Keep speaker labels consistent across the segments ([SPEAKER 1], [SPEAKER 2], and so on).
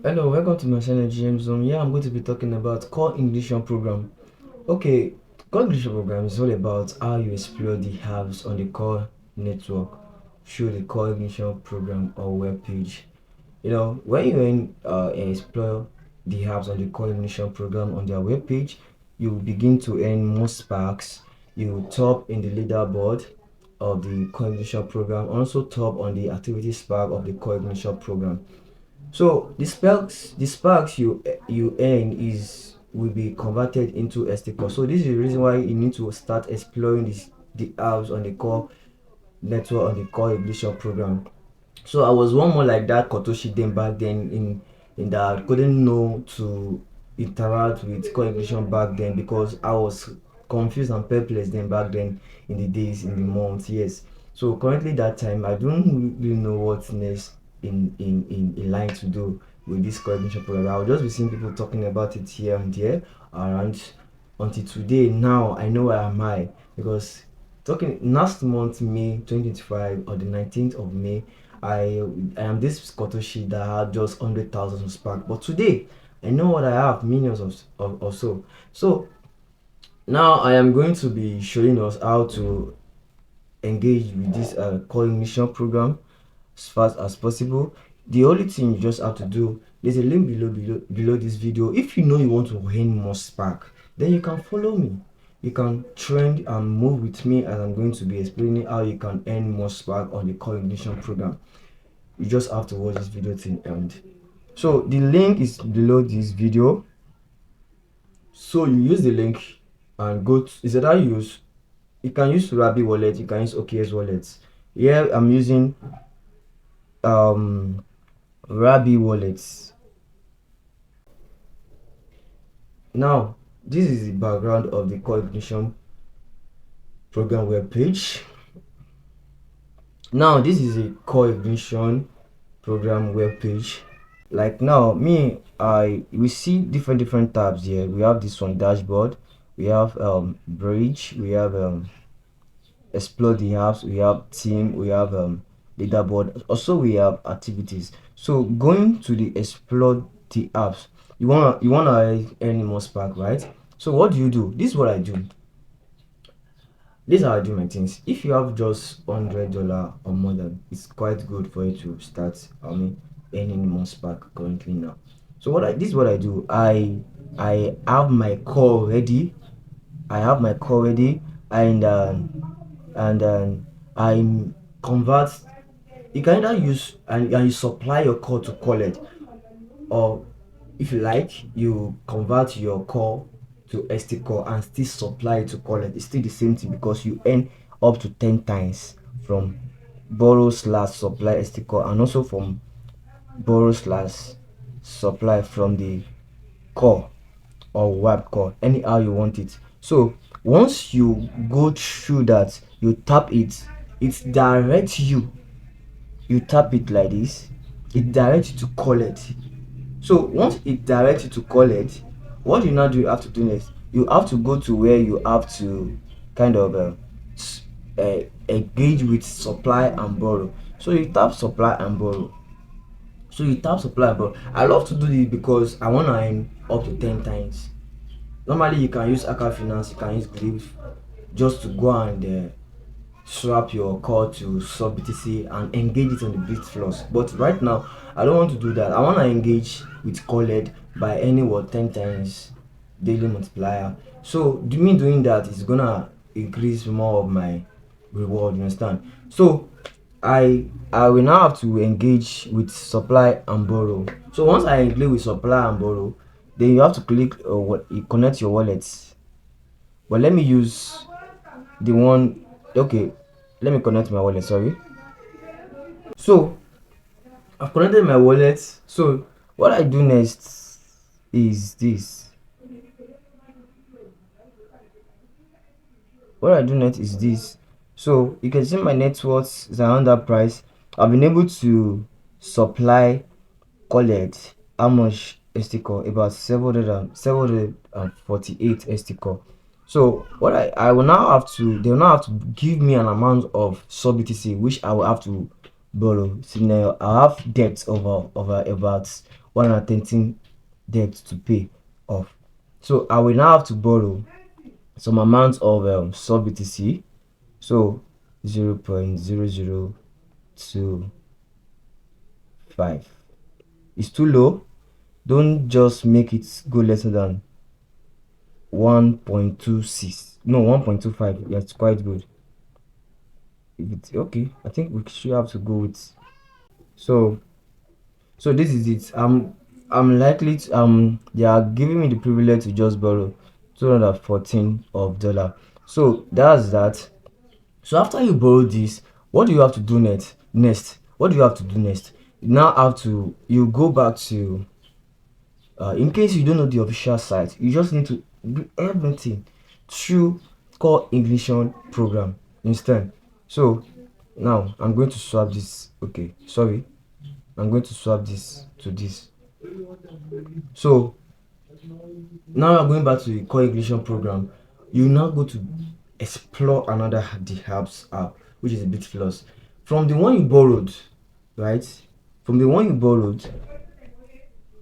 [SPEAKER 1] Hello, welcome to my channel James Zone. Yeah, I'm going to be talking about coreignition program. Okay, coreignition program is all about how you explore the apps on the core network through the coreignition program or web page. When explore the apps on the coreignition program on their web page, you begin to earn more sparks. You top in the leaderboard of the coreignition program, also top on the activity spark of the coreignition program. So the sparks you earn is will be converted into ST core. So this is the reason why you need to start exploring the apps on the core network on the core ignition program. So I was one more like that Kotoshi then back then in that I couldn't know to interact with core ignition back then because I was confused and perplexed then back then in the days, in the months, yes. So currently that time I don't really know what's next in line to do with this core ignition program. I'll just be seeing people talking about it here and there around until today. Now I know where am I because talking last month May 2025 or the 19th of May, I am this Kotoshi that had just 100,000 spark, but today I know what I have millions of or so. So now I am going to be showing us how to engage with this coordination program as fast as possible. The only thing you just have to do, there's a link below this video. If you know you want to earn more spark, then you can follow me. You can trend and move with me as I'm going to be explaining how you can earn more spark on the coordination program. You just have to watch this video till end. So the link is below this video. So you use the link and go to, is that you can use Rabi wallet, you can use OKS wallet. Here I'm using Rabi wallets. Now this is the background of the coordination program web page. Now this is a coordination program web page. Like now we see different tabs here. We have this one, dashboard, we have bridge, we have explore the apps, we have team, we have leaderboard, also we have activities. So going to the explore the apps, you wanna earn more spark, right? So what do? This is what I do. This is how I do my things. If you have just $100 or more, than it's quite good for you to start earning more spark currently now. So this is what I do. I have my core ready. I have my core ready, and I convert. You can either use and you supply your core to collect, or if you like, you convert your core to ST core and still supply it to collect. It's still the same thing because you earn up to 10 times from borrow slash supply ST core, and also from borrow slash supply from the core or web core, anyhow you want it. So once you go through that, you tap it, it directs you tap it like this, it directs you to collect. So once it directs you to collect, what you now do, you have to do next, you have to go to where you have to kind of engage with supply and borrow. So you tap supply and borrow. I love to do this because I want to earn up to 10 times. Normally you can use Aka Finance, you can use Glyph just to go and swap your call to sub BTC and engage it on the bit floors. But right now I don't want to do that. I want to engage with called by any 10 times daily multiplier. So me doing that is gonna increase more of my reward, you understand? So I will now have to engage with supply and borrow. So once I engage with supply and borrow, then you have to click what you connect your wallets. But let me use the one. Okay, let me connect my wallet. Sorry. So I've connected my wallet. So what I do next is this. So you can see my net worth is around that price. I've been able to supply collect how much ST core, about 748 ST core. So what I will now have to, they will now have to give me an amount of sub BTC which I will have to borrow. So now I have debt over about 113 debt to pay off. So I will now have to borrow some amount of sub BTC. So 0.0025 is too low. Don't just make it go lesser than 1.26. No, 1.25. Yeah, it's quite good. If it's okay, I think we should have to go with. So this is it. I'm likely to they are giving me the privilege to just borrow 214 of dollar. So that's that. So after you borrow this, what do you have to do next? What do you have to do next? You now have to you go back to in case you don't know the official site, you just need to do everything through core ignition program instead. So now I'm going to swap this. Okay, sorry, I'm going to swap this to this. So now I'm going back to the core ignition program. You now go to explore another DApps app, which is a bit plus from the one you borrowed, right? From the one you borrowed,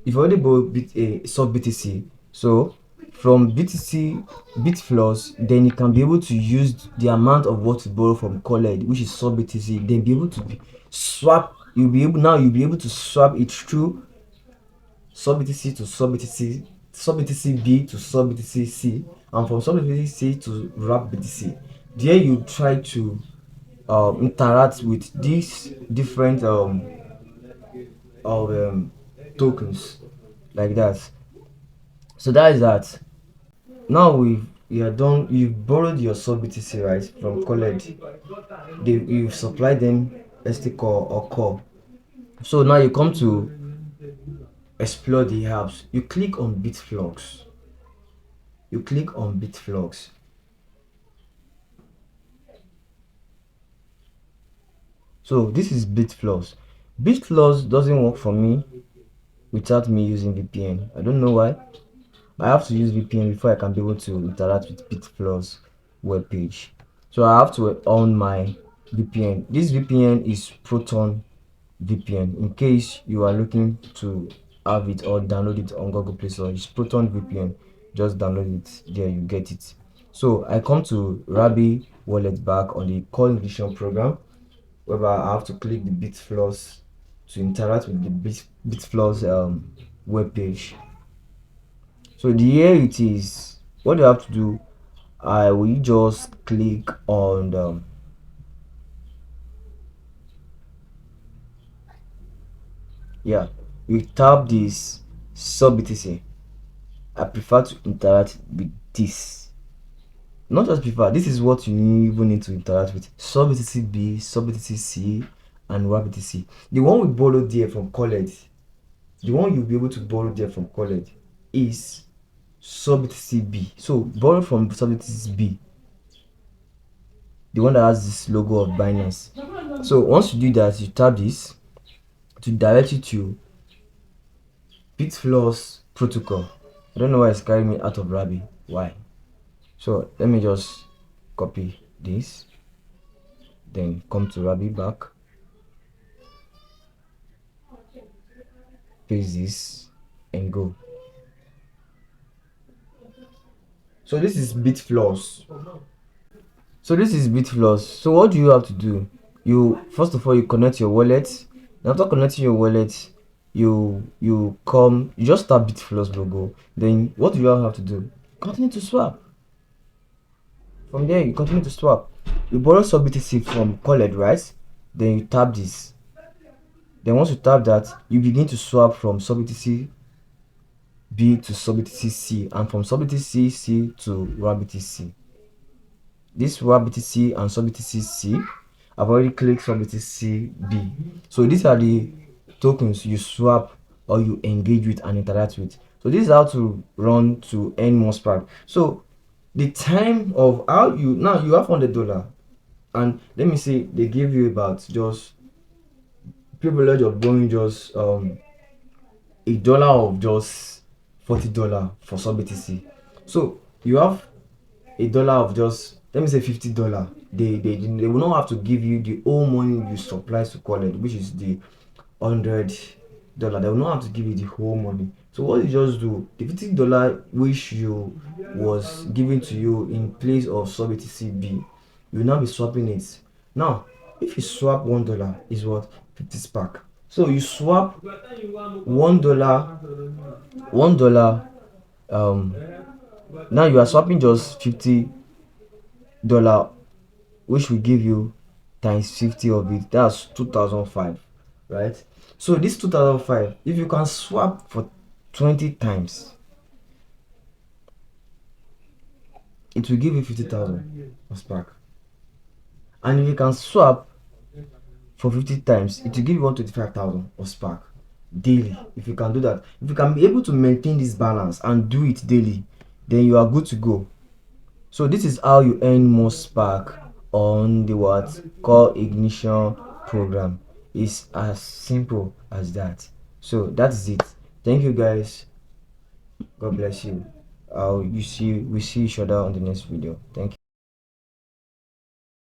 [SPEAKER 1] you've already borrowed a sub BTC. So from BTC Bitflows, then you can be able to use the amount of what you borrow from college, which is sub BTC, then be able to swap. You'll be able to swap it through sub BTC to sub BTC, sub BTC B to sub BTC C, and from sub BTC C to wrap BTC. There you try to interact with these different of tokens like that. So that is that. Now you are done. You've borrowed your sub BTC right from college. You supply them ST core or core. So now you come to explore the apps. You click on Bitflux. You click on Bitflux. So this is Bitflux. Bitflux doesn't work for me without me using VPN. I don't know why. I have to use VPN before I can be able to interact with Bitflux web page. So I have to on my VPN. This VPN is Proton VPN. In case you are looking to have it or download it on Google Play Store, it's Proton VPN. Just download it there, you get it. So I come to Rabi wallet back on the call ignition program, whereby I have to click the Bitflux to interact with the Bitflux web page. So here it is. What you have to do, I will just click on yeah, you tap this sub BTC. I prefer to interact with this. Not just prefer, this is what you even need to interact with. Sub BTC B, sub BTC C, and WAP BTC. The one we borrowed there from college, the one you'll be able to borrow there from college is sub BTC B. So borrow from sub BTC B, the one that has this logo of Binance. So once you do that, you tap this to direct you to Bitflows protocol. I don't know why it's carrying me out of Rabi. Why? So let me just copy this, then come to Rabi back, paste this, and go. So this is Bitflows. So what do you have to do? You first of all you connect your wallet. And after connecting your wallet, you just tap Bitflows logo. Then what do you have to do? Continue to swap. From there you continue to swap. You borrow sub BTC from college, right? Then you tap this. Then once you tap that, you begin to swap from sub BTC B to sub BTC C, and from sub BTC C to WAP BTC. This WAP BTC and sub BTC C, I've already clicked sub BTC B. So these are the tokens you swap or you engage with and interact with. So this is how to run to earn more spark. So the time of how you now you have $100, and let me say they give you about just privilege of borrowing just a dollar of just $40 for sub BTC. So you have a dollar of just let me say $50, they will not have to give you the whole money you supplies to college, which is the $100. They will not have to give you the whole money. So what you just do, the $50 which you was given to you in place of sub ATCB, you will now be swapping it. Now, if you swap $1 is what 50 spark. So you swap $1, $1. Now you are swapping just $50, which will give you times 50 of it. That's 2005, right? So this 2005, if you can swap for 20 times, it will give you 50,000 of spark. And if you can swap for 50 times, it will give you 125,000 of spark daily. If you can do that, if you can be able to maintain this balance and do it daily, then you are good to go. So this is how you earn more spark on the what core ignition program. It's as simple as that. So that's it. Thank you guys. God bless you. We see each other on the next video. Thank you.